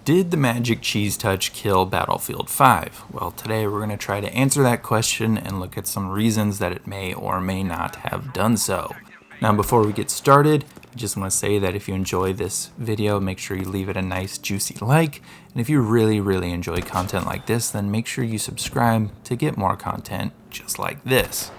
Did the magic cheese touch kill Battlefield 5? Well, today we're going to try to answer that question and look at some reasons that it may or may not have done so. Now, before we get started, I just want to say that if you enjoy this video, make sure you leave it a nice juicy like. And if you really enjoy content like this, then make sure you subscribe to get more content just like this.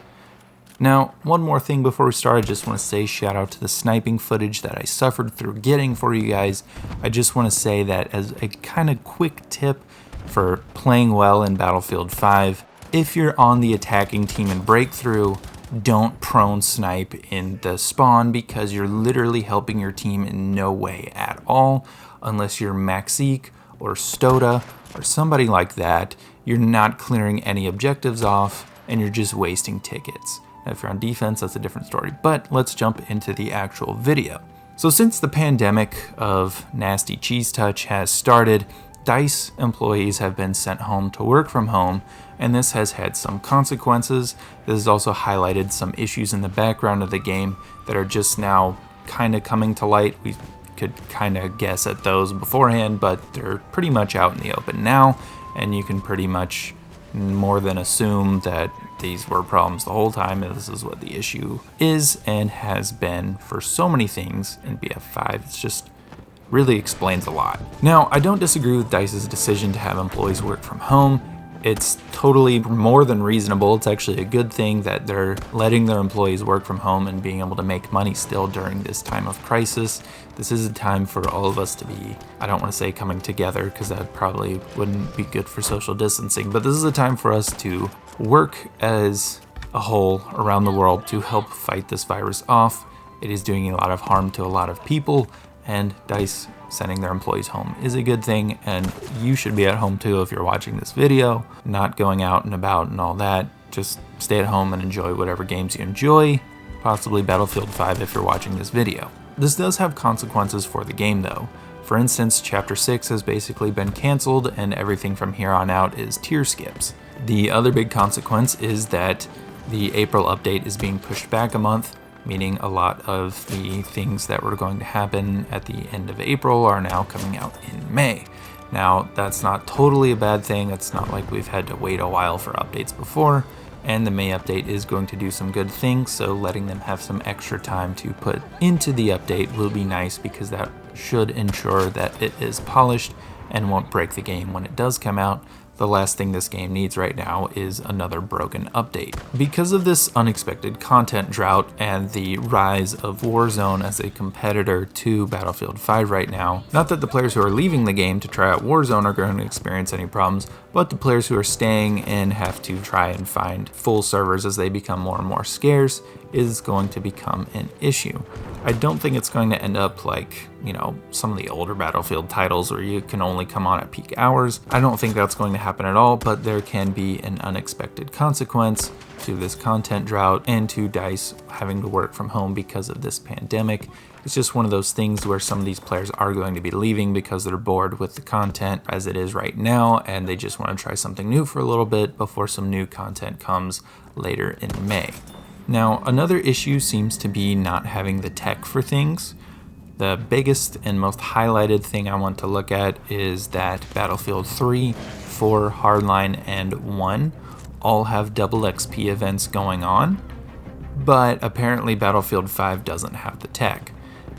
Now, one more thing before we start, I just want to say shout out to the sniping footage that I suffered through getting for you guys. I just want to say that as a kind of quick tip for playing well in Battlefield 5, if you're on the attacking team in Breakthrough, don't prone snipe in the spawn because you're literally helping your team in no way at all. Unless you're Maxik or Stoda or somebody like that, you're not clearing any objectives off and you're just wasting tickets. If you're on defense, that's a different story, but let's jump into the actual video. So since the pandemic of nasty cheese touch has started, DICE employees have been sent home to work from home, and this has had some consequences. This has also highlighted some issues in the background of the game that are just now kind of coming to light. We could kind of guess at those beforehand, but they're pretty much out in the open now, and you can pretty much more than assume that these were problems the whole time, and this is what the issue is and has been for so many things in BF5. It's just really explains a lot. Now, I don't disagree with DICE's decision to have employees work from home. It's totally more than reasonable. It's actually a good thing that they're letting their employees work from home and being able to make money still during this time of crisis. This is a time for all of us to be, I don't want to say coming together because that probably wouldn't be good for social distancing, but this is a time for us to work as a whole around the world to help fight this virus off. It is doing a lot of harm to a lot of people, and DICE sending their employees home is a good thing, and you should be at home too if you're watching this video, not going out and about and all that. Just stay at home and enjoy whatever games you enjoy, possibly Battlefield 5 if you're watching this video. This does have consequences for the game though. For instance, Chapter 6 has basically been canceled and everything from here on out is tier skips. The other big consequence is that the April update is being pushed back a month, meaning a lot of the things that were going to happen at the end of April are now coming out in May. Now, that's not totally a bad thing. It's not like we've had to wait a while for updates before, and the May update is going to do some good things, so letting them have some extra time to put into the update will be nice because that should ensure that it is polished and won't break the game when it does come out. The last thing this game needs right now is another broken update. Because of this unexpected content drought and the rise of Warzone as a competitor to Battlefield 5 right now, not that the players who are leaving the game to try out Warzone are going to experience any problems, but the players who are staying and have to try and find full servers as they become more and more scarce is going to become an issue. I don't think it's going to end up like, some of the older Battlefield titles where you can only come on at peak hours. I don't think that's going to happen at all, but there can be an unexpected consequence to this content drought and to DICE having to work from home because of this pandemic. It's just one of those things where some of these players are going to be leaving because they're bored with the content as it is right now, and they just want to try something new for a little bit before some new content comes later in May. Now, another issue seems to be not having the tech for things. The biggest and most highlighted thing I want to look at is that Battlefield 3, 4, Hardline, and 1 all have double XP events going on, but apparently Battlefield 5 doesn't have the tech.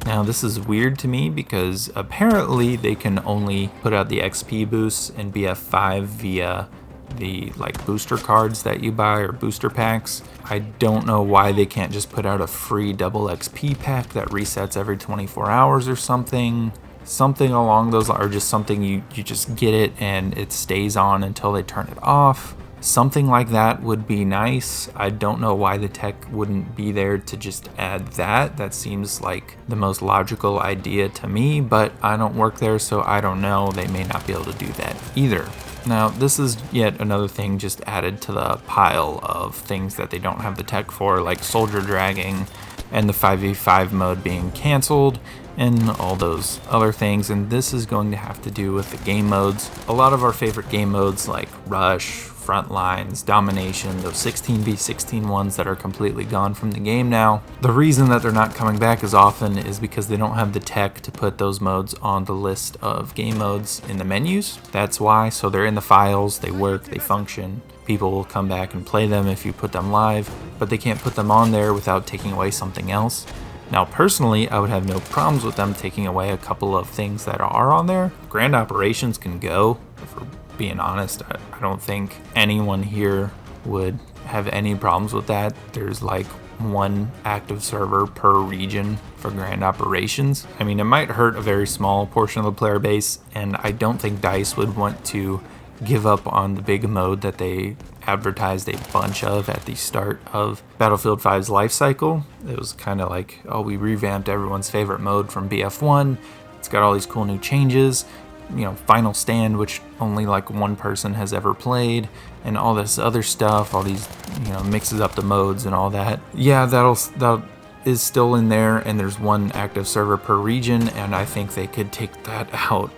Now, this is weird to me because apparently they can only put out the XP boosts in BF5 via the booster cards that you buy or booster packs. I don't know why they can't just put out a free double XP pack that resets every 24 hours or something along those lines, or just something you just get it and it stays on until they turn it off. Something like that would be nice. I don't know why the tech wouldn't be there to just add that. That seems like the most logical idea to me, but I don't work there, so I don't know. They may not be able to do that either. Now, this is yet another thing just added to the pile of things that they don't have the tech for, like soldier dragging and the 5v5 mode being canceled, and all those other things. And this is going to have to do with the game modes. A lot of our favorite game modes like Rush, Frontlines, Domination, those 16v16 ones that are completely gone from the game now. The reason that they're not coming back as often is because they don't have the tech to put those modes on the list of game modes in the menus. That's why. So they're in the files, they work, they function. People will come back and play them if you put them live, but they can't put them on there without taking away something else. Now, personally, I would have no problems with them taking away a couple of things that are on there. Grand Operations can go, for being honest. I don't think anyone here would have any problems with that. There's like one active server per region for Grand Operations. I mean, it might hurt a very small portion of the player base, and I don't think DICE would want to give up on the big mode that they advertised a bunch of at the start of Battlefield 5's lifecycle. It was kind of like, oh, we revamped everyone's favorite mode from BF1. It's got all these cool new changes. You know, Final Stand, which only like one person has ever played, and all this other stuff, all these, you know, mixes up the modes and all that. Yeah, that is still in there, and there's one active server per region, and I think they could take that out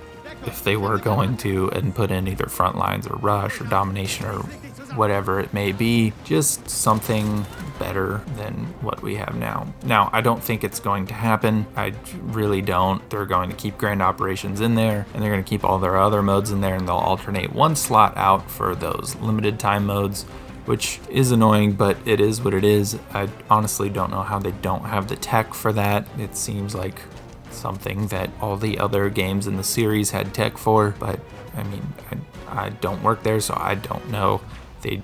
if they were going to and put in either Frontlines or Rush or Domination or whatever it may be, just something better than what we have now. Now, I don't think it's going to happen. I really don't. They're going to keep Grand Operations in there, and they're going to keep all their other modes in there, and they'll alternate one slot out for those limited time modes, which is annoying, but it is what it is. I honestly don't know how they don't have the tech for that. It seems like something that all the other games in the series had tech for, but I mean, I don't work there, so I don't know. They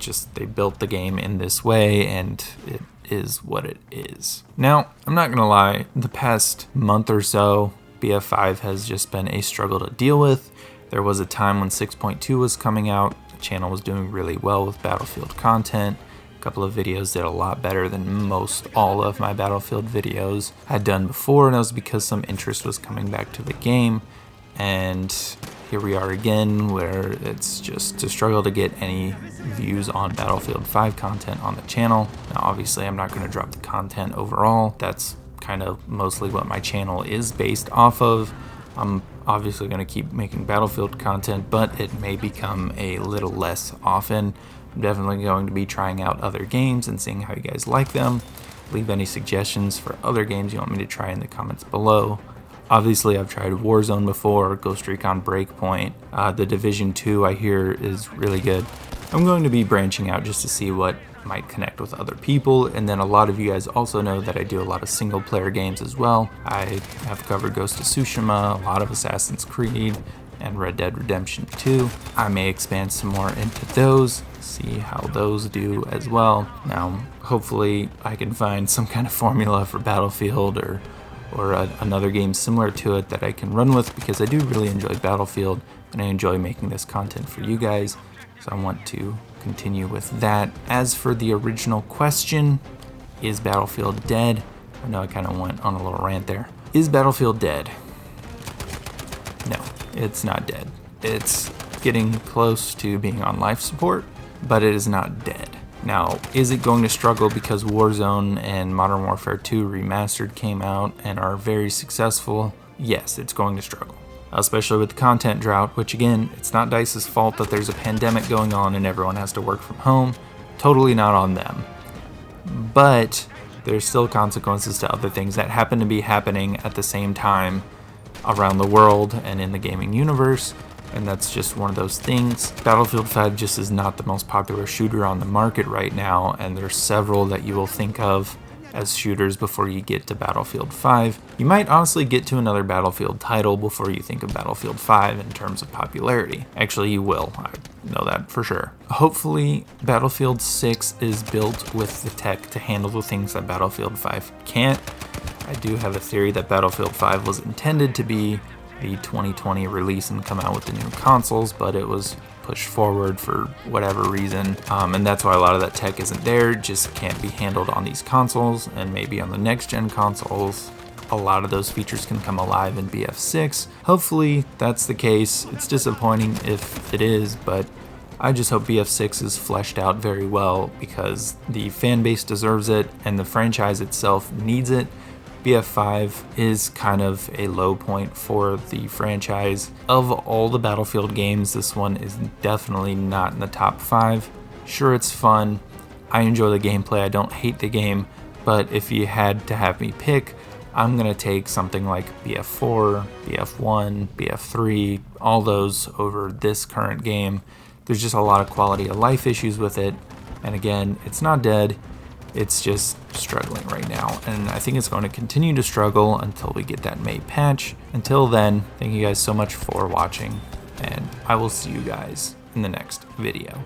built the game in this way, and it is what it is. Now, I'm not gonna lie, the past month or so, BF5 has just been a struggle to deal with. There was a time when 6.2 was coming out, the channel was doing really well with Battlefield content. A couple of videos did a lot better than most all of my Battlefield videos had done before, and that was because some interest was coming back to the game. And here we are again, where it's just a struggle to get any views on Battlefield 5 content on the channel. Now, obviously, I'm not going to drop the content overall. That's kind of mostly what my channel is based off of. I'm obviously going to keep making Battlefield content, but it may become a little less often. I'm definitely going to be trying out other games and seeing how you guys like them. Leave any suggestions for other games you want me to try in the comments below. Obviously, I've tried Warzone before, Ghost Recon Breakpoint. The Division 2 I hear is really good. I'm going to be branching out just to see what might connect with other people, and then a lot of you guys also know that I do a lot of single player games as well. I have covered Ghost of Tsushima, a lot of Assassin's Creed, and Red Dead Redemption 2. I may expand some more into those, see how those do as well. Now, hopefully I can find some kind of formula for Battlefield or another game similar to it that I can run with, because I do really enjoy Battlefield and I enjoy making this content for you guys, so I want to continue with that. As for the original question, is Battlefield dead? I know I kind of went on a little rant there. Is Battlefield dead? No, it's not dead. It's getting close to being on life support, but it is not dead. Now, is it going to struggle because Warzone and Modern Warfare 2 Remastered came out and are very successful? Yes, it's going to struggle. Especially with the content drought, which again, it's not DICE's fault that there's a pandemic going on and everyone has to work from home. Totally not on them. But there's still consequences to other things that happen to be happening at the same time around the world and in the gaming universe. And that's just one of those things. Battlefield 5 just is not the most popular shooter on the market right now, and there's several that you will think of as shooters before you get to Battlefield 5. You might honestly get to another Battlefield title before you think of Battlefield 5 in terms of popularity. Actually, you will. I know that for sure. Hopefully, Battlefield 6 is built with the tech to handle the things that Battlefield 5 can't. I do have a theory that Battlefield 5 was intended to be the 2020 release and come out with the new consoles, but it was pushed forward for whatever reason, and that's why a lot of that tech isn't there. Just can't be handled on these consoles, and maybe on the next gen consoles a lot of those features can come alive in BF6. Hopefully that's the case. It's disappointing if it is, but I just hope BF6 is fleshed out very well, because the fan base deserves it and the franchise itself needs it. BF5 is kind of a low point for the franchise. Of all the Battlefield games, this one is definitely not in the top 5. Sure, it's fun. I enjoy the gameplay. I don't hate the game, but if you had to have me pick, I'm gonna take something like BF4, BF1, BF3, all those over this current game. There's just a lot of quality of life issues with it, and again, it's not dead, it's just struggling right now, and I think it's going to continue to struggle until we get that May patch. Until then, thank you guys so much for watching, and I will see you guys in the next video.